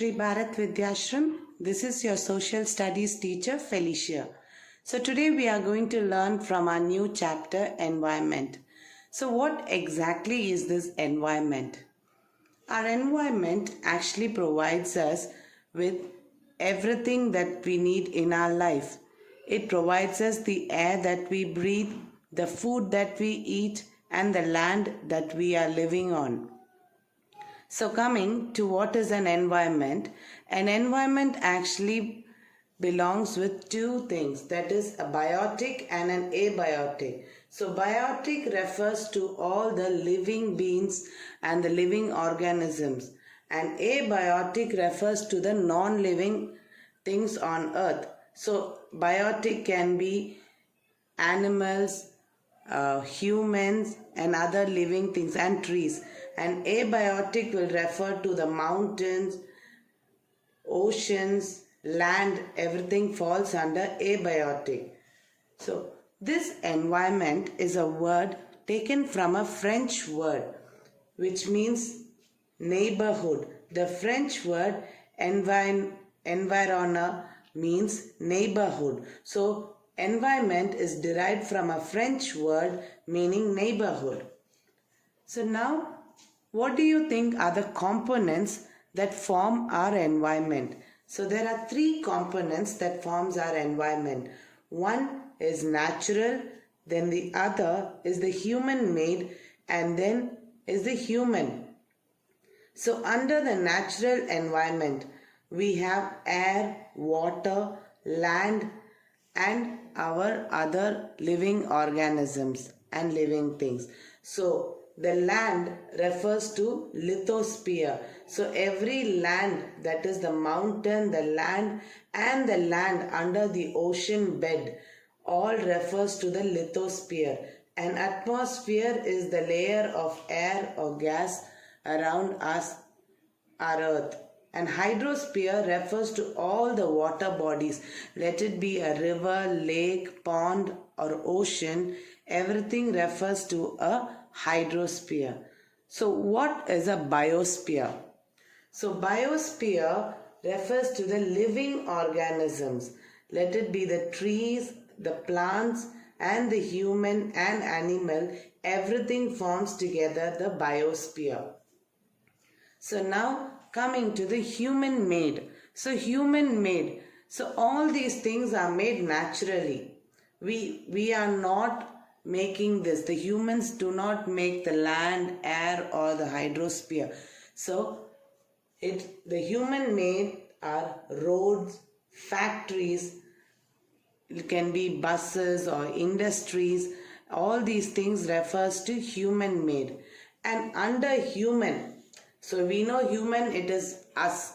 Shri Bharat Vidyashram. This is your social studies teacher Felicia. So today we are going to learn from our new chapter, environment. So what exactly is this environment? Our environment actually provides us with everything that we need in our life. It provides us the air that we breathe, the food that we eat, and the land that we are living on. So coming to what is an environment actually belongs with two things, that is a biotic and an abiotic. So biotic refers to all the living beings and the living organisms, and abiotic refers to the non-living things on earth. So biotic can be animals, humans and other living things and trees, and abiotic will refer to the mountains, oceans, land. Everything falls under abiotic. So this environment is a word taken from a French word which means neighborhood. The French word environnement means neighborhood. So environment is derived from a French word meaning neighborhood. So now, what do you think are the components that form our environment? So there are three components that forms our environment. One is natural, then the other is the human made, and then is the human. So under the natural environment, we have air, water, land, and our other living organisms and living things. So the land refers to lithosphere. So every land, that is the mountain, the land and the land under the ocean bed, all refers to the lithosphere. An atmosphere is the layer of air or gas around us, our earth. And hydrosphere refers to all the water bodies. Let it be a river, lake, pond or ocean. Everything refers to a hydrosphere. So what is a biosphere? So biosphere refers to the living organisms. Let it be the trees, the plants and the human and animal. Everything forms together the biosphere. So now coming to the human made. So human made. So all these things are made naturally. We are not making this. The humans do not make the land, air or the hydrosphere. So the human made are roads, factories, it can be buses or industries. All these things refers to human made. And under human, so we know human, it is us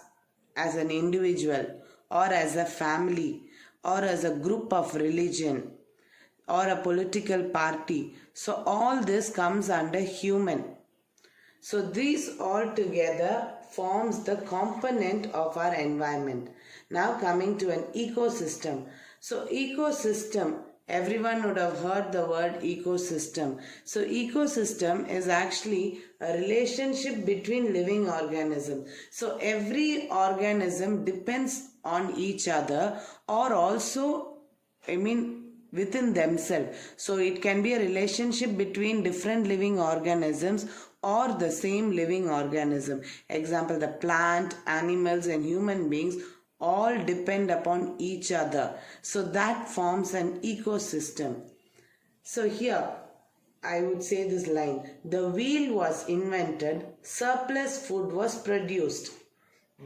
as an individual or as a family or as a group of religion or a political party. So all this comes under human. So these all together forms the component of our environment. Now coming to an ecosystem. So ecosystem, everyone would have heard the word ecosystem. So ecosystem is actually a relationship between living organisms. So every organism depends on each other or also, within themselves. So it can be a relationship between different living organisms or the same living organism. Example, the plant, animals and human beings all depend upon each other. So that forms an ecosystem. So here I would say this line: the wheel was invented, surplus food was produced,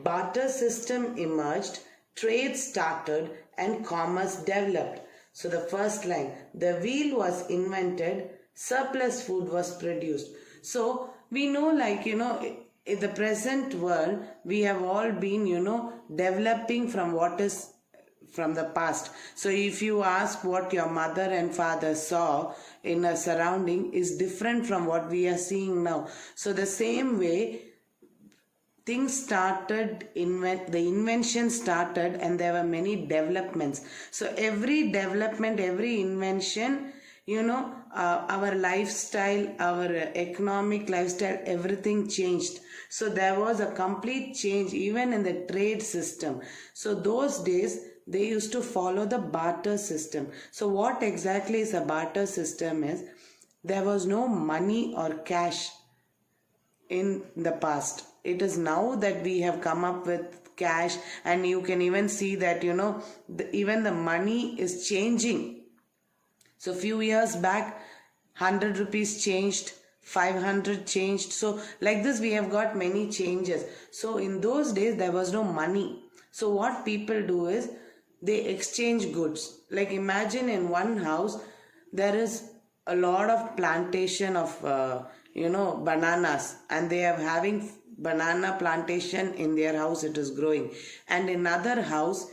barter system emerged, trade started and commerce developed. So the first line, the wheel was invented, surplus food was produced. So we know, in the present world, we have all been, developing from what is from the past. So if you ask what your mother and father saw in a surrounding is different from what we are seeing now. So the same way, things started, the invention started and there were many developments. So every development, every invention, our lifestyle, our economic lifestyle, everything changed. So there was a complete change even in the trade system. So those days they used to follow the barter system. So what exactly is a barter system is, there was no money or cash in the past. It is now that we have come up with cash, and you can even see that even the money is changing. So few years back 100 rupees changed, 500 changed. So like this we have got many changes. So in those days there was no money. So what people do is they exchange goods. Like imagine in one house there is a lot of plantation of bananas, and they are having banana plantation in their house, it is growing. And in another house,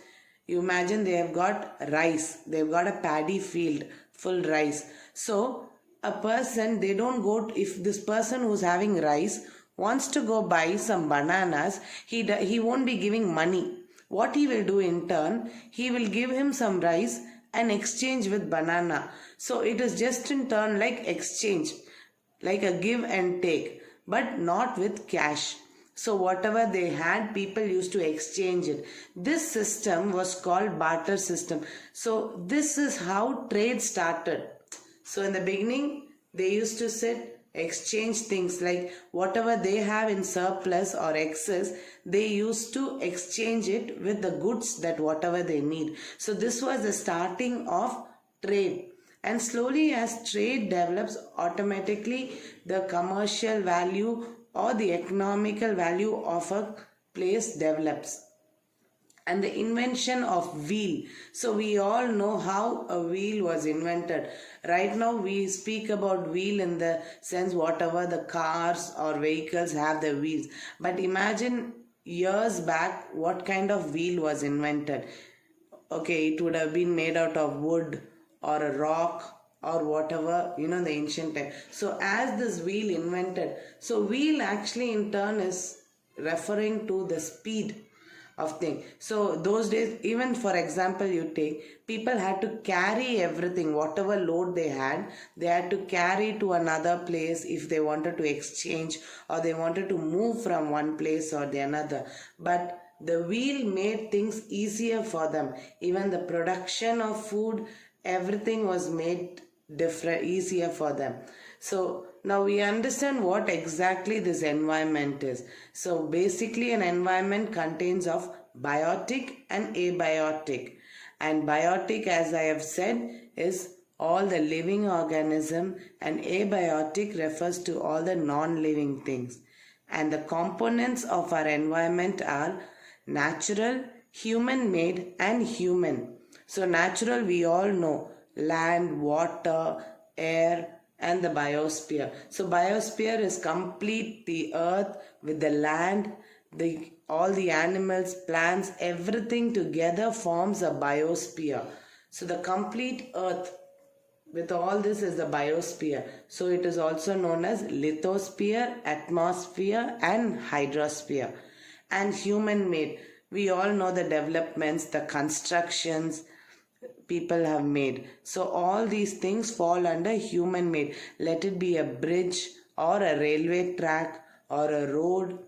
you imagine they have got rice, they've got a paddy field full rice. So a person, they don't go, if this person who's having rice wants to go buy some bananas, he won't be giving money. What he will do in turn, he will give him some rice and exchange with banana. So it is just in turn like exchange, like a give and take, but not with cash. So whatever they had, people used to exchange it. This system was called barter system. So this is how trade started. So in the beginning, they used to sit, exchange things, like whatever they have in surplus or excess, they used to exchange it with the goods that whatever they need. So this was the starting of trade. And slowly as trade develops, automatically the commercial value or the economical value of a place develops. And the invention of wheel. So we all know how a wheel was invented. Right now we speak about wheel in the sense whatever the cars or vehicles have the wheels. But imagine years back what kind of wheel was invented. Okay, it would have been made out of wood or a rock or whatever, the ancient time. So as this wheel invented, so wheel actually in turn is referring to the speed of thing. So those days, even for example you take, people had to carry everything, whatever load they had to carry to another place if they wanted to exchange or they wanted to move from one place or the another. But the wheel made things easier for them. Even the production of food, everything was made easier for them. So now we understand what exactly this environment is. So basically an environment contains of biotic and abiotic. And biotic, as I have said, is all the living organism, and abiotic refers to all the non-living things. And the components of our environment are natural, human-made and human. So natural we all know, land, water, air, and the biosphere. So biosphere is complete the earth with the land, all the animals, plants, everything together forms a biosphere. So the complete earth with all this is the biosphere. So it is also known as lithosphere, atmosphere and hydrosphere. And human made, we all know the developments, the constructions people have made. So all these things fall under human made. Let it be a bridge or a railway track or a road,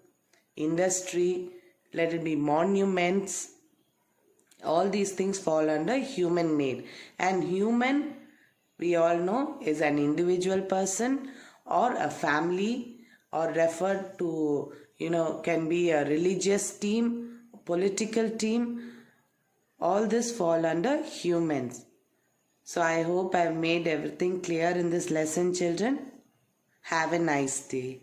industry, let it be monuments. All these things fall under human made. And human, we all know, is an individual person or a family, or referred to, can be a religious team, political team. All this fall under humans. So I hope I've made everything clear in this lesson, children. Have a nice day.